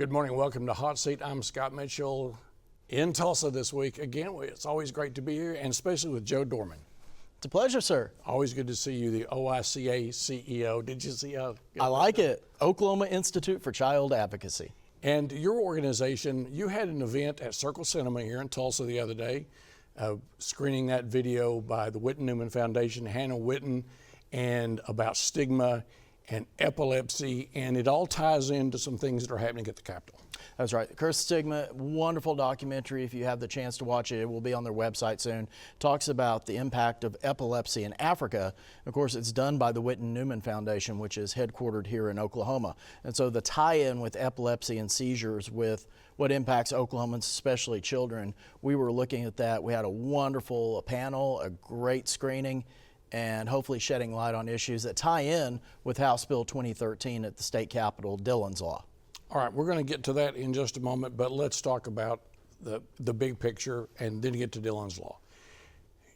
Good morning. Welcome to Hot Seat. I'm Scott Mitchell in Tulsa this week. Again, it's always great to be here, and especially with Joe Dorman. It's a pleasure, sir. Always good to see you, the OICA CEO. Did you see how? I like it. Oklahoma Institute for Child Advocacy. And your organization, you had an event at Circle Cinema here in Tulsa the other day, screening that video by the Witten-Newman Foundation, Hannah Witten, and about stigma and epilepsy, and it all ties into some things that are happening at the Capitol. That's right. Curse Stigma, wonderful documentary. If you have the chance to watch it, it will be on their website soon. Talks about the impact of epilepsy in Africa. Of course, it's done by the Witten-Newman Foundation, which is headquartered here in Oklahoma. And so the tie-in with epilepsy and seizures with what impacts Oklahomans, especially children, we were looking at that. We had a wonderful panel, a great screening, and hopefully shedding light on issues that tie in with House Bill 2013 at the state capitol, Dillon's Law. All right, we're going to get to that in just a moment, but let's talk about the big picture and then get to Dillon's Law.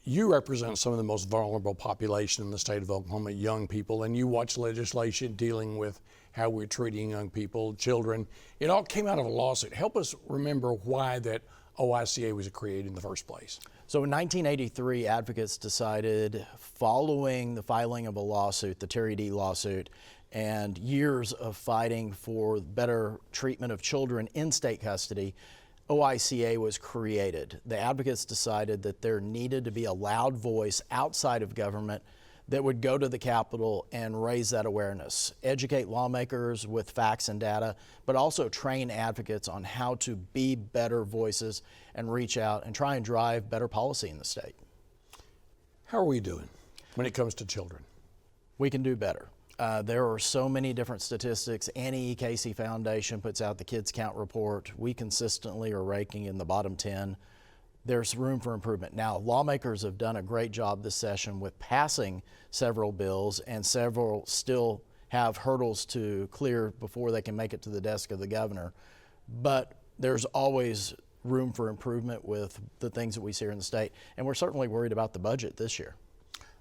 You represent some of the most vulnerable population in the state of Oklahoma, young people, and you watch legislation dealing with how we're treating young people, children. It all came out of a lawsuit. Help us remember why that OICA was created in the first place. So in 1983, advocates decided, following the filing of a lawsuit, the Terry D. lawsuit, and years of fighting for better treatment of children in state custody, OICA was created. The advocates decided that there needed to be a loud voice outside of government that would go to the Capitol and raise that awareness, educate lawmakers with facts and data, but also train advocates on how to be better voices and reach out and try and drive better policy in the state. How are we doing when it comes to children? We can do better. There are so many different statistics. Annie E. Casey Foundation puts out the Kids Count report. We consistently are ranking in the bottom 10. There's room for improvement. Now, lawmakers have done a great job this session with passing several bills, and several still have hurdles to clear before they can make it to the desk of the governor. But there's always room for improvement with the things that we see here in the state, and we're certainly worried about the budget this year.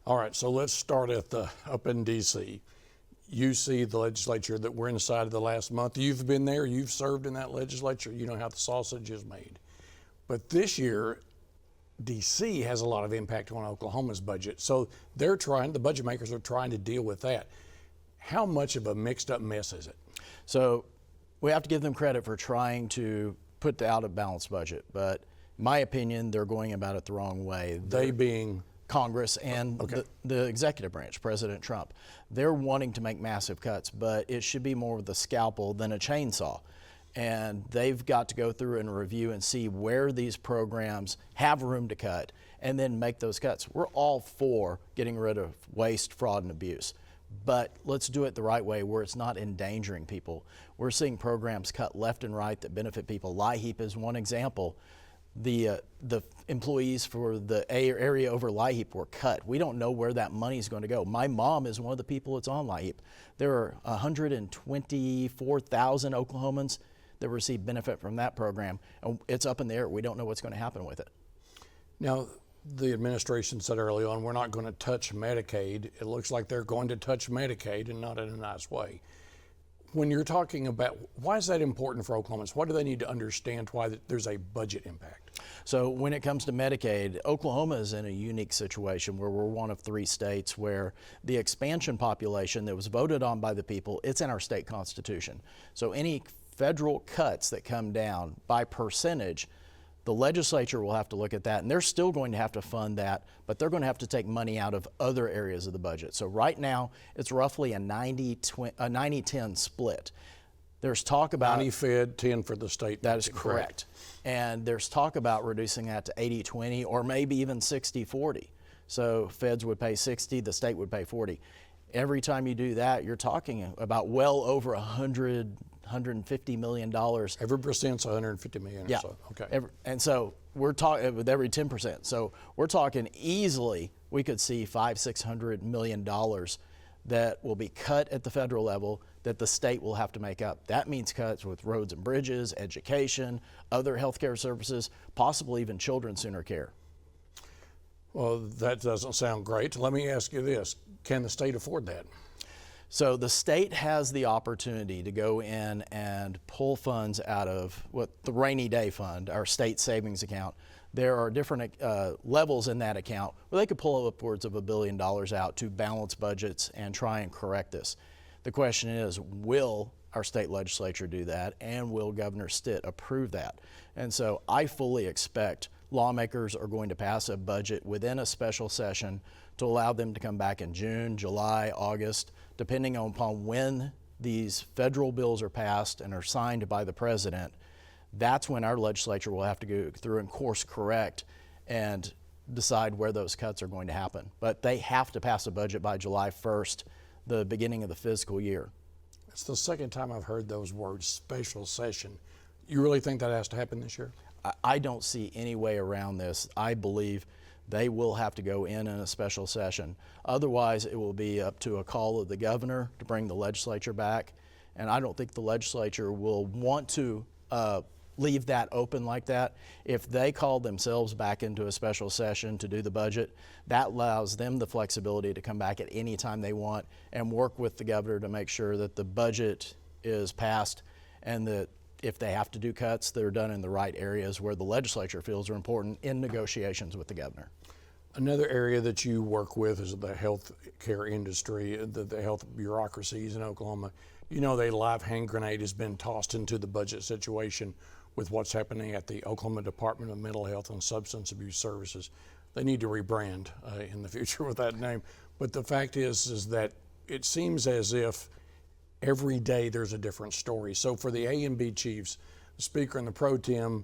All right, so let's start up in D.C. You see the legislature that we're inside of the last month. You've been there, you've served in that legislature, you know how the sausage is made. But this year, D.C. has a lot of impact on Oklahoma's budget. So the budget makers are trying to deal with that. How much of a mixed up mess is it? So we have to give them credit for trying to put out a balanced budget. But in my opinion, they're going about it the wrong way. They being? Congress and the executive branch, President Trump. They're wanting to make massive cuts, but it should be more with a scalpel than a chainsaw. And they've got to go through and review and see where these programs have room to cut and then make those cuts. We're all for getting rid of waste, fraud, and abuse, but let's do it the right way where it's not endangering people. We're seeing programs cut left and right that benefit people. LIHEAP is one example. The employees for the area over LIHEAP were cut. We don't know where that money is going to go. My mom is one of the people that's on LIHEAP. There are 124,000 Oklahomans that receive benefit from that program, and it's up in the air. We don't know what's going to happen with it. Now, the administration said early on, we're not going to touch Medicaid. It looks like they're going to touch Medicaid, and not in a nice way. When you're talking about, why is that important for Oklahomans? What do they need to understand why there's a budget impact? So when it comes to Medicaid, Oklahoma is in a unique situation where we're one of 3 states where the expansion population that was voted on by the people, it's in our state constitution. So any federal cuts that come down by percentage, the legislature will have to look at that, and they're still going to have to fund that, but they're going to have to take money out of other areas of the budget. So right now, it's roughly a 90-10 split. There's talk about 90 Fed, 10 for the state. That is correct. And there's talk about reducing that to 80-20 or maybe even 60-40. So feds would pay 60, the state would pay 40. Every time you do that, you're talking about well over $150 million. Every percent's $150 million yeah. or so. Okay. And so we're talking with every 10%. So we're talking easily, we could see $500-600 million that will be cut at the federal level that the state will have to make up. That means cuts with roads and bridges, education, other healthcare services, possibly even children's sooner care. Well, that doesn't sound great. Let me ask you this. Can the state afford that? So the state has the opportunity to go in and pull funds out of what the rainy day fund, our state savings account. There are different levels in that account where they could pull upwards of $1 billion out to balance budgets and try and correct this. The question is, will our state legislature do that, and will Governor Stitt approve that? And so I fully expect lawmakers are going to pass a budget within a special session to allow them to come back in June, July, August, depending upon when these federal bills are passed and are signed by the president. That's when our legislature will have to go through and course correct and decide where those cuts are going to happen. But they have to pass a budget by July 1st, the beginning of the fiscal year. It's the second time I've heard those words, special session. You really think that has to happen this year? I don't see any way around this. I believe they will have to go in a special session. Otherwise, it will be up to a call of the governor to bring the legislature back. And I don't think the legislature will want to leave that open like that. If they call themselves back into a special session to do the budget, that allows them the flexibility to come back at any time they want and work with the governor to make sure that the budget is passed, and that if they have to do cuts, they're done in the right areas where the legislature feels are important in negotiations with the governor. Another area that you work with is the health care industry, the health bureaucracies in Oklahoma. You know, a live hand grenade has been tossed into the budget situation with what's happening at the Oklahoma Department of Mental Health and Substance Abuse Services. They need to rebrand in the future with that name. But the fact is that it seems as if every day there's a different story. So for the A and B chiefs, the speaker and the pro tem,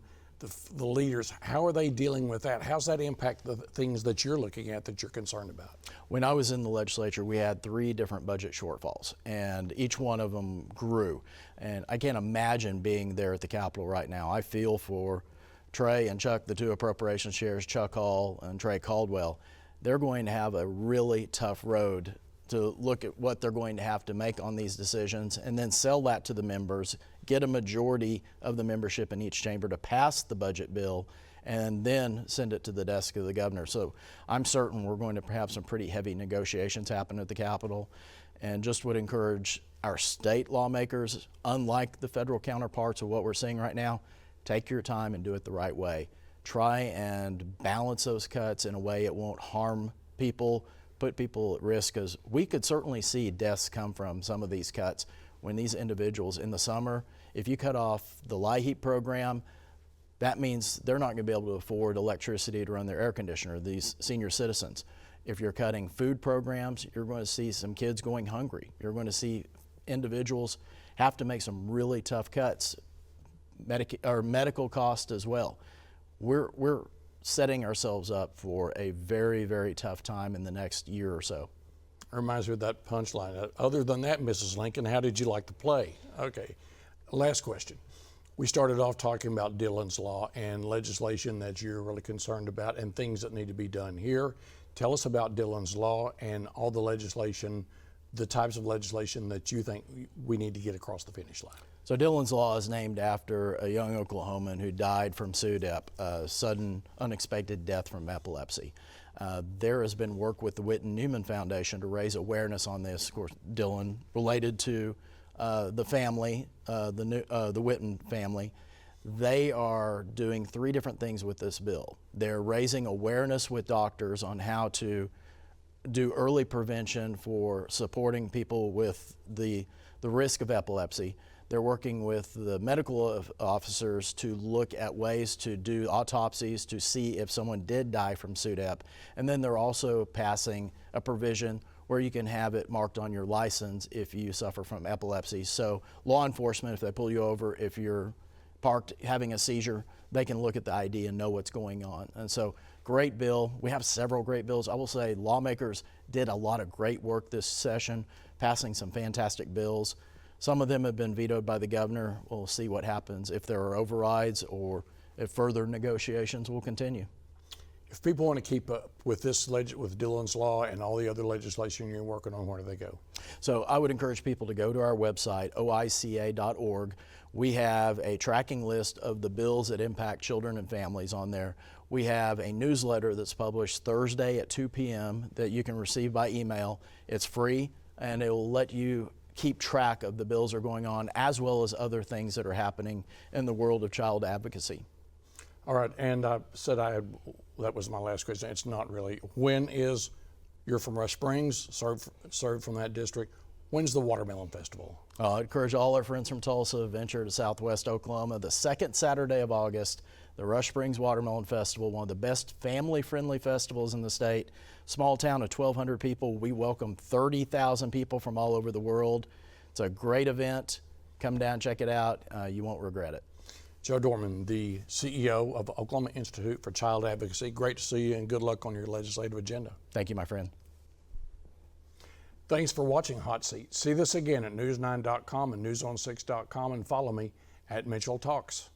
the leaders, how are they dealing with that? How's that impact the things that you're looking at that you're concerned about? When I was in the legislature, we had 3 different budget shortfalls, and each one of them grew. And I can't imagine being there at the Capitol right now. I feel for Trey and Chuck, the 2 appropriations chairs, Chuck Hall and Trey Caldwell. They're going to have a really tough road to look at what they're going to have to make on these decisions and then sell that to the members, get a majority of the membership in each chamber to pass the budget bill, and then send it to the desk of the governor. So I'm certain we're going to have some pretty heavy negotiations happen at the Capitol, and just would encourage our state lawmakers, unlike the federal counterparts of what we're seeing right now, take your time and do it the right way. Try and balance those cuts in a way it won't harm people, put people at risk, because we could certainly see deaths come from some of these cuts when these individuals in the summer, if you cut off the LIHEAP program, that means they're not going to be able to afford electricity to run their air conditioner, these senior citizens. If you're cutting food programs, you're going to see some kids going hungry. You're going to see individuals have to make some really tough cuts, medical costs as well. We're setting ourselves up for a very, very tough time in the next year or so. Reminds me of that punchline. Other than that, Mrs. Lincoln, how did you like the play? Okay, last question. We started off talking about Dillon's Law and legislation that you're really concerned about and things that need to be done here. Tell us about Dillon's Law and all the legislation, the types of legislation that you think we need to get across the finish line. So Dillon's Law is named after a young Oklahoman who died from SUDEP, a sudden unexpected death from epilepsy. There has been work with the Whitten Newman Foundation to raise awareness on this. Of course, Dillon related to the family, the Whitten family. They are doing 3 different things with this bill. They're raising awareness with doctors on how to do early prevention for supporting people with the risk of epilepsy. They're working with the medical officers to look at ways to do autopsies to see if someone did die from SUDEP. And then they're also passing a provision where you can have it marked on your license if you suffer from epilepsy. So law enforcement, if they pull you over, if you're parked having a seizure, they can look at the ID and know what's going on. And so great bill. We have several great bills. I will say lawmakers did a lot of great work this session, passing some fantastic bills. Some of them have been vetoed by the governor. We'll see what happens if there are overrides or if further negotiations will continue. If people want to keep up with this, with Dillon's Law and all the other legislation you're working on, where do they go? So I would encourage people to go to our website, oica.org. We have a tracking list of the bills that impact children and families on there. We have a newsletter that's published Thursday at 2 p.m. that you can receive by email. It's free. and it will let you keep track of the bills that are going on, as well as other things that are happening in the world of child advocacy. All right, and I said that was my last question. It's not really. You're from Rush Springs, served from that district. When's the Watermelon Festival? I encourage all our friends from Tulsa to venture to Southwest Oklahoma. The second Saturday of August, the Rush Springs Watermelon Festival, one of the best family-friendly festivals in the state. Small town of 1,200 people. We welcome 30,000 people from all over the world. It's a great event. Come down, check it out. You won't regret it. Joe Dorman, the CEO of Oklahoma Institute for Child Advocacy. Great to see you, and good luck on your legislative agenda. Thank you, my friend. Thanks for watching Hot Seat. See this again at news9.com and news6.com, and follow me at Mitchell Talks.